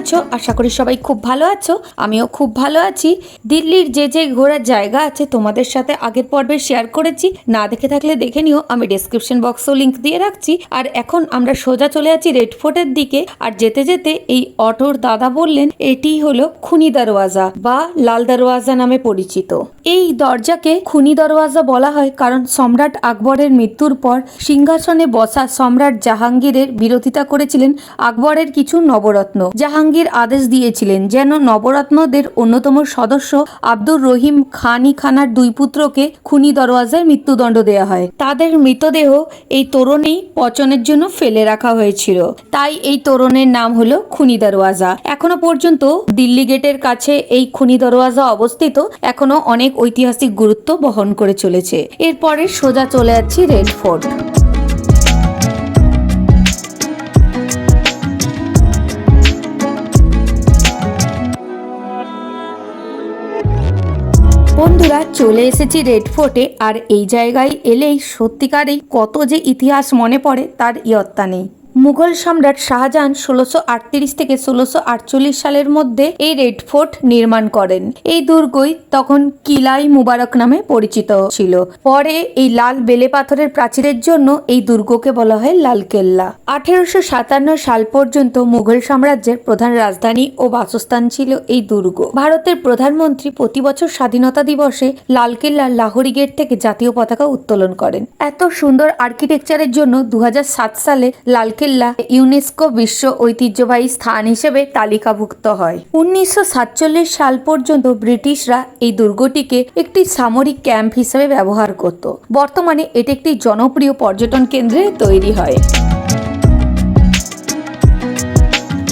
আছো? আশা করি সবাই খুব ভালো আছো। আমিও খুব ভালো আছি। দিল্লির যে ঘোরার জায়গা আছে তোমাদের সাথে আগের পর্বে শেয়ার করেছি, না দেখে থাকলে দেখে নিও, আমি ডেসক্রিপশন বক্সেও লিংক দিয়ে রাখছি। আর এখন আমরা সোজা চলে আছি রেড ফোর্টের দিকে। আর যেতে যেতে এই অটোর দাদা বললেন এটি হলো খুনি দরওয়াজা বা লাল দরওয়াজা নামে পরিচিত। এই দরজাকে খুনি দরওয়াজা বলা হয় কারণ সম্রাট আকবরের মৃত্যুর পর সিংহাসনে বসা সম্রাট জাহাঙ্গীরের বিরোধিতা করেছিলেন আকবরের কিছু নবরত্ন। জাহাঙ্গীর আদেশ দিয়েছিলেন যেন নবরত্নদের অন্যতম সদস্য আব্দুর রহিম খান-ই খানার দুই পুত্রকে খুনি দরওয়াজায় মৃত্যুদণ্ড দেওয়া হয়। তাদের মৃতদেহ এই তোরণেই পচনের জন্য ফেলে রাখা হয়েছিল, তাই এই তোরণের নাম হলো খুনি দরওয়াজা। এখনো পর্যন্ত দিল্লি গেটের কাছে এই খুনি দরওয়াজা অবস্থিত, এখনো অনেক ঐতিহাসিক গুরুত্ব বহন করে চলেছে। এরপরে সোজা চলে যাচ্ছি রেড ফোর্ট। বন্ধুরা, চলে এসেছি রেড ফোর্টে। আর এই জায়গায় এলেই সত্যিকারেই কত যে ইতিহাস মনে পড়ে তার ইয়ত্তা নেই। মুঘল সম্রাট শাহজাহান 1638 থেকে 1648 সালের মধ্যে এই রেড ফোর্ট নির্মাণ করেন। এই দুর্গই তখন কিলাই মুবারক নামে পরিচিত ছিল। পরে এই লাল বেলে পাথরের প্রাচীরের জন্য এই দুর্গকে বলা হয় লাল কেল্লা। 1857 সাল পর্যন্ত মুঘল সাম্রাজ্যের প্রধান রাজধানী ও বাসস্থান ছিল এই দুর্গ। ভারতের প্রধানমন্ত্রী প্রতি বছর স্বাধীনতা দিবসে লাল কেল্লার লাহোরি গেট থেকে জাতীয় পতাকা উত্তোলন করেন। এত সুন্দর আর্কিটেকচারের জন্য 2007 সালে লাল কেল্লা ইউনেস্কো বিশ্ব ঐতিহ্যবাহী স্থান হিসেবে তালিকাভুক্ত হয়। 1947 সাল পর্যন্ত ব্রিটিশরা এই দুর্গটিকে একটি সামরিক ক্যাম্প হিসেবে ব্যবহার করত। বর্তমানে এটি একটি জনপ্রিয় পর্যটন কেন্দ্রে তৈরি হয়।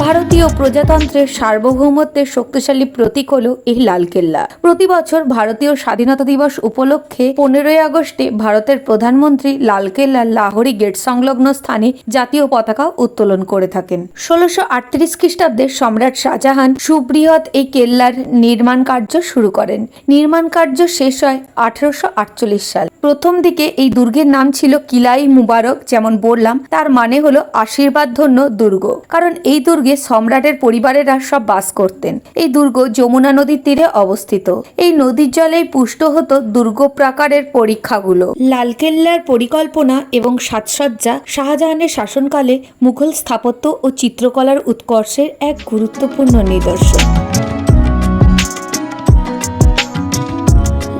ভারতীয় প্রজাতন্ত্রের সার্বভৌমত্বের শক্তিশালী প্রতীক হল এই লালকেল্লা। প্রতি বছর ভারতীয় স্বাধীনতা দিবস উপলক্ষে 15ই আগস্টে ভারতের প্রধানমন্ত্রী লালকেল্লার লাহোরি গেট সংলগ্ন স্থানে জাতীয় পতাকা উত্তোলন করে থাকেন। 1638 খ্রিস্টাব্দে সম্রাট শাহজাহান সুবৃহৎ এই কেল্লার নির্মাণ কার্য শুরু করেন। নির্মাণ কার্য শেষ হয় 1848 সাল। প্রথম দিকে এই দুর্গের নাম ছিল কিলাই মুবারক, যেমন বললাম, তার মানে হলো আশীর্বাদ ধন্য দুর্গ, কারণ এই দুর্গে সম্রাটের পরিবারেরা সব বাস করতেন। এই দুর্গ যমুনা নদীর তীরে অবস্থিত। এই নদীর জলেই পুষ্ট হতো দুর্গ প্রাকারের পরীক্ষাগুলো। লালকেল্লার পরিকল্পনা এবং সাজসজ্জা শাহজাহানের শাসনকালে মুঘল স্থাপত্য ও চিত্রকলার উৎকর্ষের এক গুরুত্বপূর্ণ নিদর্শন।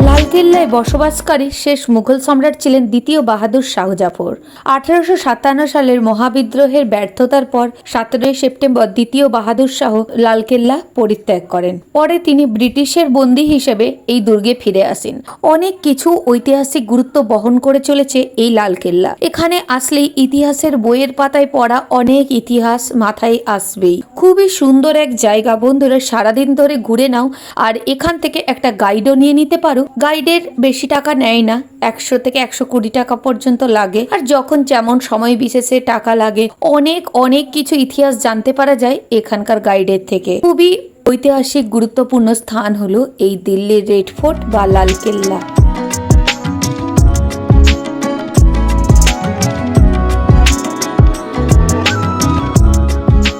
লালকেল্লায় বসবাসকারী শেষ মুঘল সম্রাট ছিলেন দ্বিতীয় বাহাদুর শাহ জাফর। 1857 সালের মহাবিদ্রোহের ব্যর্থতার পর 17 সেপ্টেম্বর দ্বিতীয় বাহাদুর শাহ লালকেল্লা পরিত্যাগ করেন। পরে তিনি ব্রিটিশের বন্দী হিসেবে এই দুর্গে ফিরে আসেন। অনেক কিছু ঐতিহাসিক গুরুত্ব বহন করে চলেছে এই লালকেল্লা। এখানে আসলেই ইতিহাসের বইয়ের পাতায় পড়া অনেক ইতিহাস মাথায় আসবেই। খুবই সুন্দর এক জায়গা বন্ধুরা, সারাদিন ধরে ঘুরে নাও আর এখান থেকে একটা গাইডও নিয়ে নিতে পারো। গাইডের বেশি টাকা নেয় না, 100 থেকে 120 টাকা পর্যন্ত লাগে। আর যখন যেমন সময় বিশেষে টাকা লাগে, অনেক কিছু ইতিহাস জানতে পারা যায় এখানকার গাইডের থেকে। খুবই ঐতিহাসিক গুরুত্বপূর্ণ স্থান হলো এই দিল্লির রেড ফোর্ট বা লালকেল্লা।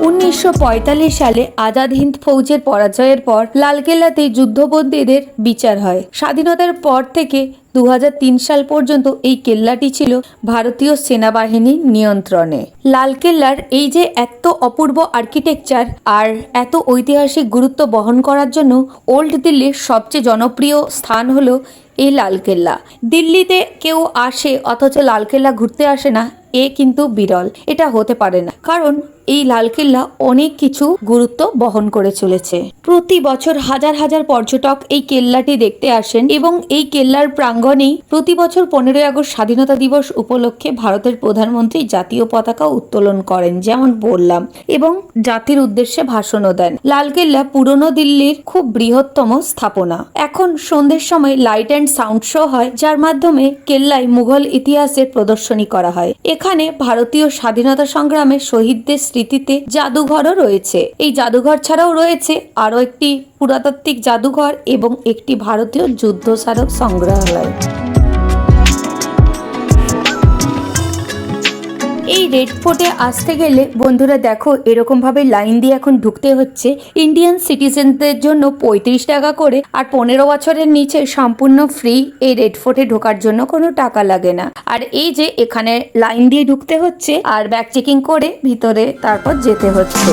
1945 সালে আজাদ হিন্দ ফৌজের পরাজয়ের পর লালকেল্লাতে যুদ্ধবন্দীদের বিচার হয়। স্বাধীনতার পর থেকে 2003 সাল পর্যন্ত এই কেল্লাটি ছিল ভারতীয় সেনাবাহিনীর নিয়ন্ত্রণে। লালকেল্লার এই যে এত অপূর্ব আর্কিটেকচার আর এত ঐতিহাসিক গুরুত্ব বহন করার জন্য ওল্ড দিল্লির সবচেয়ে জনপ্রিয় স্থান হলো এই লালকেল্লা। দিল্লিতে কেউ আসে অথচ লালকেল্লা ঘুরতে আসে না, এ কিন্তু বিরল। এটা হতে পারে না, কারণ এই লালকেল্লা অনেক কিছু গুরুত্ব বহন করে চলেছে। প্রতি বছর হাজার হাজার পর্যটক এই কেল্লাটি দেখতে আসেন এবং এই কেল্লার প্রাঙ্গণেই প্রতি বছর 15ই আগস্ট স্বাধীনতা দিবস উপলক্ষে ভারতের প্রধানমন্ত্রী জাতীয় পতাকা উত্তোলন করেন, যেমন বললাম, এবং জাতির উদ্দেশ্যে ভাষণও দেন। লালকেল্লা পুরনো দিল্লির খুব বৃহত্তম স্থাপনা। এখন সন্ধ্যের সময় লাইট অ্যান্ড সাউন্ড শো হয়, যার মাধ্যমে কেল্লায় মুঘল ইতিহাসের প্রদর্শনী করা হয়। এখানে ভারতীয় স্বাধীনতা সংগ্রামের শহীদদের স্মৃতিতে জাদুঘরও রয়েছে। এই জাদুঘর ছাড়াও রয়েছে আরও একটি পুরাতাত্ত্বিক জাদুঘর এবং একটি ভারতীয় যুদ্ধ স্মারক সংগ্রহালয়। এই এই রেড ফোর্টে আসতে গেলে বন্ধুরা দেখো এরকম ভাবে লাইন দিয়ে এখন ঢুকতে হচ্ছে। ইন্ডিয়ান সিটিজেনদের জন্য 35 টাকা করে, আর 15 বছরের নিচে সম্পূর্ণ ফ্রি এই রেড ফোর্টে ঢোকার জন্য কোনো টাকা লাগে না। আর এই যে এখানে লাইন দিয়ে ঢুকতে হচ্ছে আর ব্যাগ চেকিং করে ভিতরে তারপর যেতে হচ্ছে।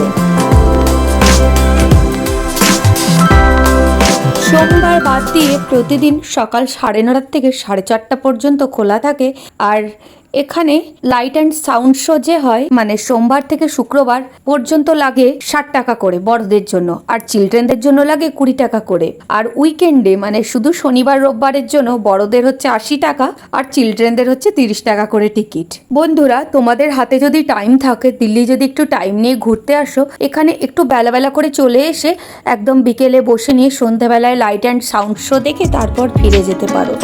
সোমবার বাদ দিয়ে প্রতিদিন সকাল 9:30 থেকে 4:30 পর্যন্ত খোলা থাকে। আর এখানে লাইট অ্যান্ড সাউন্ড শো যে হয়, মানে সোমবার থেকে শুক্রবার পর্যন্ত লাগে 60 টাকা করে বড়দের জন্য, আর চিলড্রেনদের জন্য লাগে 20 টাকা করে। আর উইকেন্ডে মানে শুধু শনিবার রোববারের জন্য বড়দের হচ্ছে 80 টাকা আর চিলড্রেনদের হচ্ছে 30 টাকা করে টিকিট। বন্ধুরা তোমাদের হাতে যদি টাইম থাকে, দিল্লি যদি একটু টাইম নিয়ে ঘুরতে আসো, এখানে একটু বেলা করে চলে এসে একদম বিকেলে বসে নিয়ে সন্ধ্যাবেলায় লাইট অ্যান্ড সাউন্ড শো দেখে তারপর ফিরে যেতে পারো।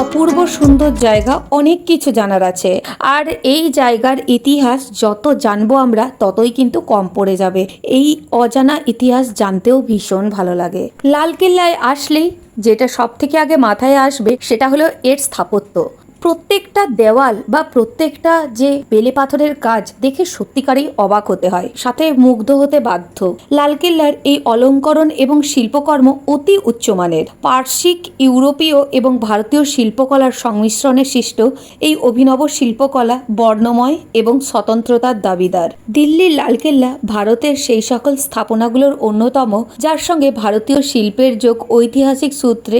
অপূর্ব সুন্দর জায়গা, অনেক কিছু জানার আছে। আর এই জায়গার ইতিহাস যত জানবো আমরা ততই কিন্তু কম পড়ে যাবে। এই অজানা ইতিহাস জানতেও ভীষণ ভালো লাগে। লালকেল্লায় আসলেই যেটা সব থেকে আগে মাথায় আসবে সেটা হলো এর স্থাপত্য। প্রত্যেকটা দেওয়াল বা প্রত্যেকটা যে বেলে পাথরের কাজ দেখে সত্যিকারেই অবাক হতে হয়, সাথে মুগ্ধ হতে বাধ্য। লালকেল্লার এই অলঙ্করণ এবং শিল্পকর্ম অতি উচ্চমানের। পার্সিক, ইউরোপীয় এবং ভারতীয় শিল্পকলার সংমিশ্রণে সৃষ্ট এই অভিনব শিল্পকলা বর্ণময় এবং স্বতন্ত্রতার দাবিদার। দিল্লির লালকেল্লা ভারতের সেই সকল স্থাপনাগুলোর অন্যতম যার সঙ্গে ভারতীয় শিল্পের যোগ ঐতিহাসিক সূত্রে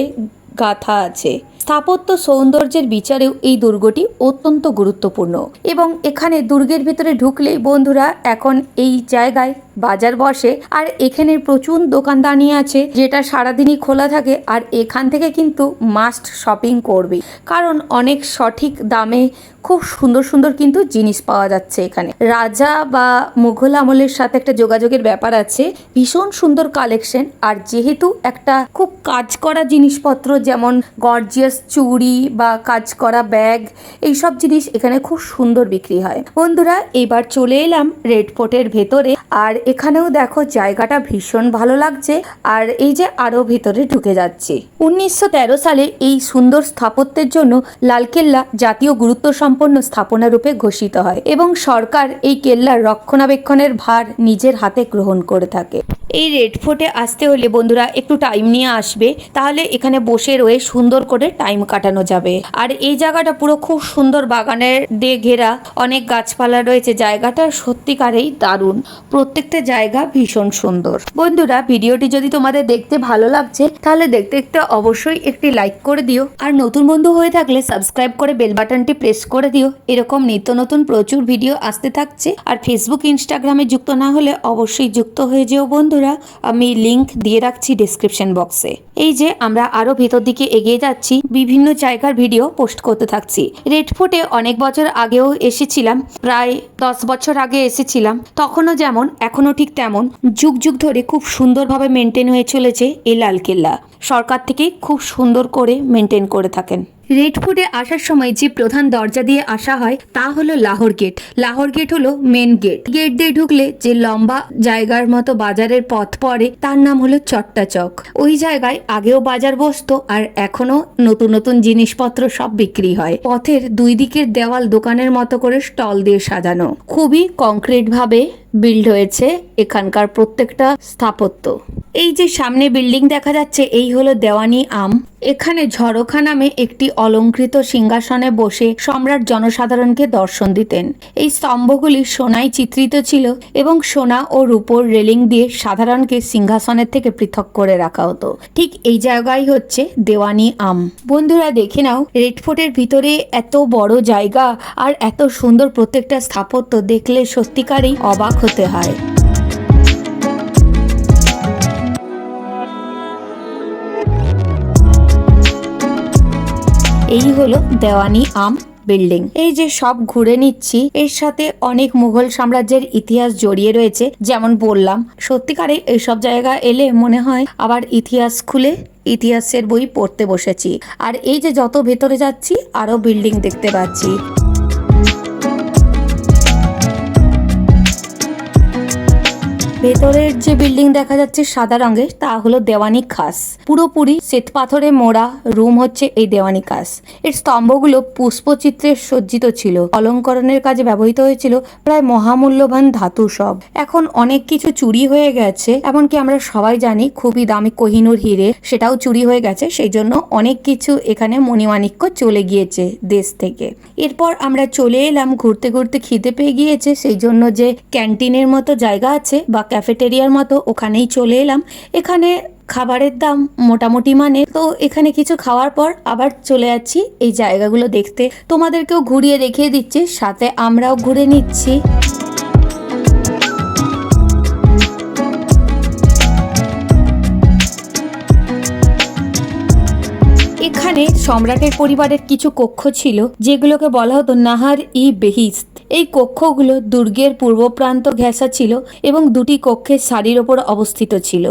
গাথা আছে। স্থাপত্য সৌন্দর্যের বিচারেও এই দুর্গটি অত্যন্ত গুরুত্বপূর্ণ। এবং এখানে দুর্গের ভিতরে ঢুকলেই বন্ধুরা এখন এই জায়গায় বাজার বসে, আর এখানে প্রচুর দোকানদানি আছে যেটা সারাদিনই খোলা থাকে। আর এখান থেকে কিন্তু মাস্ট শপিং করবে, কারণ অনেক সঠিক দামে খুব সুন্দর সুন্দর কিন্তু জিনিস পাওয়া যাচ্ছে এখানে। রাজা বা মুঘল আমলের সাথে একটা যোগাযোগের ব্যাপার আছে, ভীষণ সুন্দর কালেকশন। আর যেহেতু একটা খুব কাজ করা জিনিসপত্র যেমন গর্জিয়াস চুড়ি বা কাজ করা ব্যাগ, এইসব জিনিস এখানে খুব সুন্দর বিক্রি হয়। বন্ধুরা এবার চলে এলাম রেড ফোর্টের ভেতরে, আর এখানেও দেখো জায়গাটা ভীষণ ভালো লাগছে। আর এই যে আরো ভিতরে ঢুকে যাচ্ছে। 1913 সালে এই সুন্দর স্থাপত্যের জন্য লালকেল্লা জাতীয় গুরুত্ব সম্পন্ন স্থাপনা রূপে ঘোষিত হয় এবং সরকার এই কেল্লার রক্ষণাবেক্ষণের ভার নিজের হাতে গ্রহণ করে থাকে। এই রেড ফোর্টে আসতে হলে বন্ধুরা একটু টাইম নিয়ে আসবে, তাহলে এখানে বসে রয়ে সুন্দর করে টাইম কাটানো যাবে। আর এই জায়গাটা পুরো খুব সুন্দর বাগানের দিয়ে ঘেরা, অনেক গাছপালা রয়েছে। জায়গাটা সত্যিকারেই দারুণ, প্রত্যেকটা জায়গা ভীষণ সুন্দর। বন্ধুরা ভিডিওটি যদি তোমাদের দেখতে ভালো লাগছে তাহলে দেখতে অবশ্যই একটি লাইক করে দিও, আর নতুন বন্ধু হয়ে থাকলে সাবস্ক্রাইব করে বেল বাটনটি প্রেস করে দিও। এরকম নিত্য নতুন প্রচুর ভিডিও আসতে থাকছে। আর ফেসবুক ইনস্টাগ্রামে যুক্ত না হলে অবশ্যই যুক্ত হয়ে যেও বন্ধুরা, আমি লিংক দিয়ে রাখছি ডেসক্রিপশন বক্সে। এই যে আমরা আরো ভেতর দিকে এগিয়ে যাচ্ছি, বিভিন্ন জায়গার ভিডিও পোস্ট করতে থাকছি। রেড ফোর্টে অনেক বছর আগেও এসেছিলাম, প্রায় 10 বছর আগে এসেছিলাম। তখনও যেমন এখনো ঠিক তেমন যুগ যুগ ধরে খুব সুন্দরভাবে মেনটেন হয়ে চলেছে এই লালকেল্লা। সরকার থেকে খুব সুন্দর করে মেনটেন করে থাকেন। রেড ফোর্টে আসার সময় যে প্রধান দরজা দিয়ে আসা হয় তা হলো লাহোর গেট। লাহোর গেট হলো মেন গেট। গেট দিয়ে ঢুকলে যে লম্বা জায়গার মতো বাজারের পথ পড়ে তার নাম হলো চট্টা চক। ওই জায়গায় আগেও বাজার বসতো, আর এখনো নতুন নতুন জিনিসপত্র সব বিক্রি হয়। পথের দুই দিকের দেওয়াল দোকানের মতো করে স্টল দিয়ে সাজানো, খুবই কংক্রিট ভাবে বিল্ড হয়েছে এখানকার প্রত্যেকটা স্থাপত্য। এই যে সামনে বিল্ডিং দেখা যাচ্ছে এই হলো দেওয়ানি আম। এখানে ঝরোখা নামে একটি অলংকৃত সিংহাসনে বসে সম্রাট জনসাধারণকে দর্শন দিতেন। এই স্তম্ভগুলি সোনায় চিত্রিত ছিল এবং সোনা ও রূপোর রেলিং দিয়ে সাধারণকে সিংহাসনের থেকে পৃথক করে রাখা হতো। ঠিক এই জায়গায় হচ্ছে দেওয়ানি আম। বন্ধুরা দেখে নাও রেড ফোর্টের ভিতরে এত বড় জায়গা আর এত সুন্দর প্রত্যেকটা স্থাপত্য দেখলে সত্যিকারেই অবাক হতে হয়। এই হলো দেওয়ানি আম বিল্ডিং। এই যে সব ঘুরে নিচ্ছি, এর সাথে অনেক মুঘল সাম্রাজ্যের ইতিহাস জড়িয়ে রয়েছে। যেমন বললাম, সত্যিকারে এইসব জায়গা এলে মনে হয় আবার ইতিহাস খুলে ইতিহাসের বই পড়তে বসেছি। আর এই যে যত ভেতরে যাচ্ছি আরো বিল্ডিং দেখতে পাচ্ছি। ভেতরের যে বিল্ডিং দেখা যাচ্ছে সাদা রঙের, তা হলো দেওয়ানি খাস। পুরোপুরি শ্বেত পাথরে মোড়া রুম হচ্ছে এই দেওয়ানি খাস। এর স্তম্ভগুলো পুষ্পচিত্রে সজ্জিত ছিল। অলঙ্করণের কাজে ব্যবহৃত হয়েছিল প্রায় মহামূল্যবান ধাতু সব। এখন অনেক কিছু চুরি হয়ে গেছে, এমনকি আমরা সবাই জানি খুবই দামি কোহিনূর হিরে সেটাও চুরি হয়ে গেছে। সেই জন্য অনেক কিছু এখানে মণিমাণিক্য চলে গিয়েছে দেশ থেকে। এরপর আমরা চলে এলাম ঘুরতে ঘুরতে, খিদে পেয়ে গিয়েছে, সেই জন্য যে ক্যান্টিনের মতো জায়গা আছে বা ক্যাফেটেরিয়ার মতো, ওখানেই চলে এলাম। এখানে খাবারের দাম মোটামুটি মানে, তো এখানে কিছু খাওয়ার পর আবার চলে যাচ্ছি এই জায়গাগুলো দেখতে। তোমাদেরকেও ঘুরিয়ে দেখিয়ে দিচ্ছি, সাথে আমরাও ঘুরে নিচ্ছি। এখানে সম্রাটের পরিবারের কিছু কক্ষ ছিল, যেগুলোকে বলা হতো নাহার ই বেহিস্ত। এই কক্ষগুলো দুর্গের পূর্ব প্রান্ত ঘেঁষা ছিল এবং দুটি কক্ষের সারির ওপর অবস্থিত ছিল।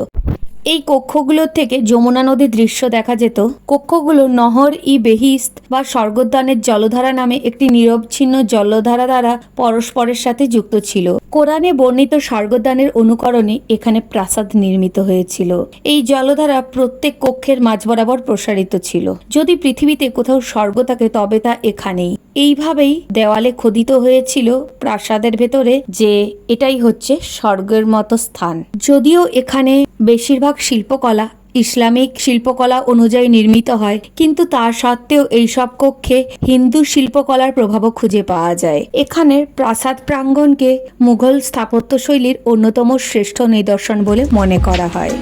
এই কক্ষগুলোর থেকে যমুনা নদীর দৃশ্য দেখা যেত। কক্ষগুলো নহর ই বেহিস্ত বা স্বর্গোদ্যানের জলধারা নামে একটি নিরবচ্ছিন্ন জলধারা দ্বারা পরস্পরের সাথে যুক্ত ছিল। কোরআনে বর্ণিত স্বর্গোদ্যানের অনুকরণে এখানে প্রাসাদ নির্মিত হয়েছিল। এই জলধারা প্রত্যেক কক্ষের মাঝ বরাবর প্রসারিত ছিল। যদি পৃথিবীতে কোথাও স্বর্গ থাকে তবে তা এখানেই। এইভাবেই দেওয়ালে খোদিত হয়েছিল প্রাসাদের ভেতরে যে এটাই হচ্ছে স্বর্গের মতো স্থান। যদিও এখানে বেশিরভাগ শিল্পকলা ইসলামিক শিল্পকলা অনুযায়ী নির্মিত হয়, কিন্তু তা সত্ত্বেও এইসব কক্ষে হিন্দু শিল্পকলার প্রভাবও খুঁজে পাওয়া যায়। এখানের প্রাসাদ প্রাঙ্গণকে মুঘল স্থাপত্যশৈলীর অন্যতম শ্রেষ্ঠ নিদর্শন বলে মনে করা হয়।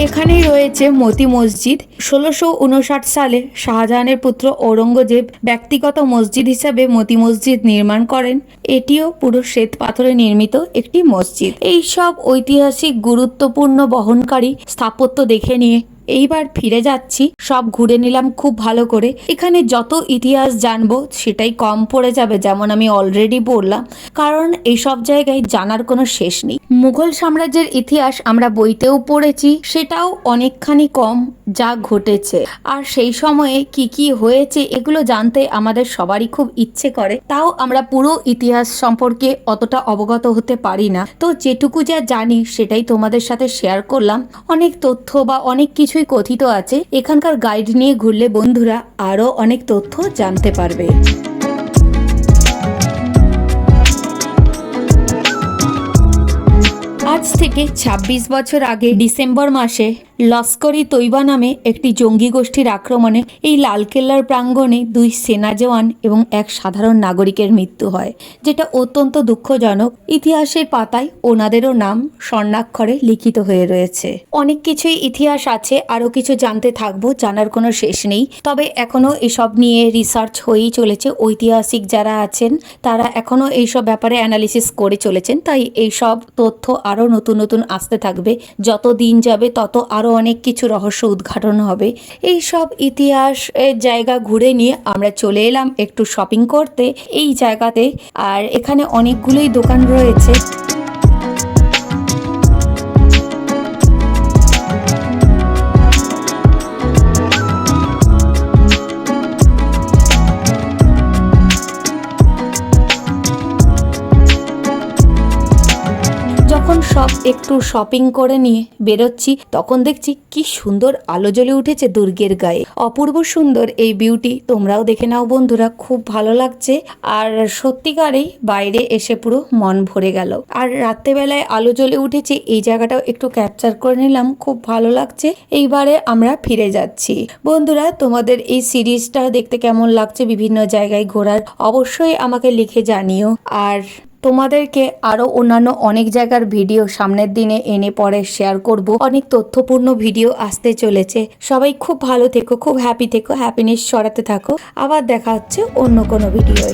এখানেই রয়েছে মতি মসজিদ। 1659 সালে শাহজাহানের পুত্র ঔরঙ্গজেব ব্যক্তিগত মসজিদ হিসাবে মতি মসজিদ নির্মাণ করেন। এটিও পুরো শ্বেত পাথরে নির্মিত একটি মসজিদ। এই সব ঐতিহাসিক গুরুত্বপূর্ণ বহনকারী স্থাপত্য দেখে নিয়ে এইবার ফিরে যাচ্ছি। সব ঘুরে নিলাম খুব ভালো করে। এখানে যত ইতিহাস জানবো সেটাই কম পড়ে যাবে, যেমন আমি অলরেডি বললাম, কারণ এইসব জায়গায় জানার কোনো শেষ নেই। মুঘল সাম্রাজ্যের ইতিহাস আমরা বইতেও পড়েছি, সেটাও অনেকখানি কম যা ঘটেছে। আর সেই সময়ে কি কি হয়েছে এগুলো জানতে আমাদের সবারই খুব ইচ্ছে করে, তাও আমরা পুরো ইতিহাস সম্পর্কে অতটা অবগত হতে পারি না। তো যেটুকু যা জানি সেটাই তোমাদের সাথে শেয়ার করলাম। অনেক তথ্য বা অনেক কিছুই কথিত আছে। এখানকার গাইড নিয়ে ঘুরলে বন্ধুরা আরো অনেক তথ্য জানতে পারবে। আজ থেকে ২৬ বছর আগে ডিসেম্বর মাসে লস্কর-ই তৈবা নামে একটি জঙ্গি গোষ্ঠীর আক্রমণে এই লালকেল্লার প্রাঙ্গণে 2 সেনা জওয়ান এবং এক সাধারণ নাগরিকের মৃত্যু হয়, যেটা অত্যন্ত দুঃখজনক। ইতিহাসের পাতায় ওনাদেরও নাম স্বর্ণাক্ষরে লিখিত হয়ে রয়েছে। অনেক কিছুই ইতিহাস আছে, আরো কিছু জানতে থাকবো, জানার কোনো শেষ নেই। তবে এখনো এসব নিয়ে রিসার্চ হয়েই চলেছে। ঐতিহাসিক যারা আছেন তারা এখনো এইসব ব্যাপারে অ্যানালিসিস করে চলেছেন, তাই এইসব তথ্য আরো নতুন নতুন আসতে থাকবে। যত দিন যাবে তত আরো অনেক কিছু রহস্য উদ্ঘাটন হবে। এই সব ইতিহাস জায়গা ঘুরে নিয়ে আমরা চলে এলাম একটু শপিং করতে এই জায়গাতে। আর এখানে অনেকগুলোই দোকান রয়েছে। যখন সব একটু শপিং করে নিয়ে বেরোচ্ছি তখন দেখছি কি সুন্দর আলো জ্বলে উঠেছে দুর্গের গায়ে। অপূর্ব সুন্দর এই বিউটি, তোমরাও দেখে নাও বন্ধুরা, খুব ভালো লাগছে। আর সত্যিকারেই বাইরে এসে পুরো মন ভরে গেল। আর রাত্রেবেলায় আলো জ্বলে উঠেছে এই জায়গাটাও একটু ক্যাপচার করে নিলাম, খুব ভালো লাগছে। এইবারে আমরা ফিরে যাচ্ছি। বন্ধুরা, তোমাদের এই সিরিজটা দেখতে কেমন লাগছে, বিভিন্ন জায়গায় ঘোরার, অবশ্যই আমাকে লিখে জানিও। আর তোমাদেরকে আরো অন্যান্য অনেক জায়গার ভিডিও সামনের দিনে এনে পরে শেয়ার করব। অনেক তথ্যপূর্ণ ভিডিও আসতে চলেছে। সবাই খুব ভালো থেকো, খুব হ্যাপি থেকো, হ্যাপিনেস ছড়াতে থাকো। আবার দেখা হচ্ছে অন্য কোনো ভিডিওয়।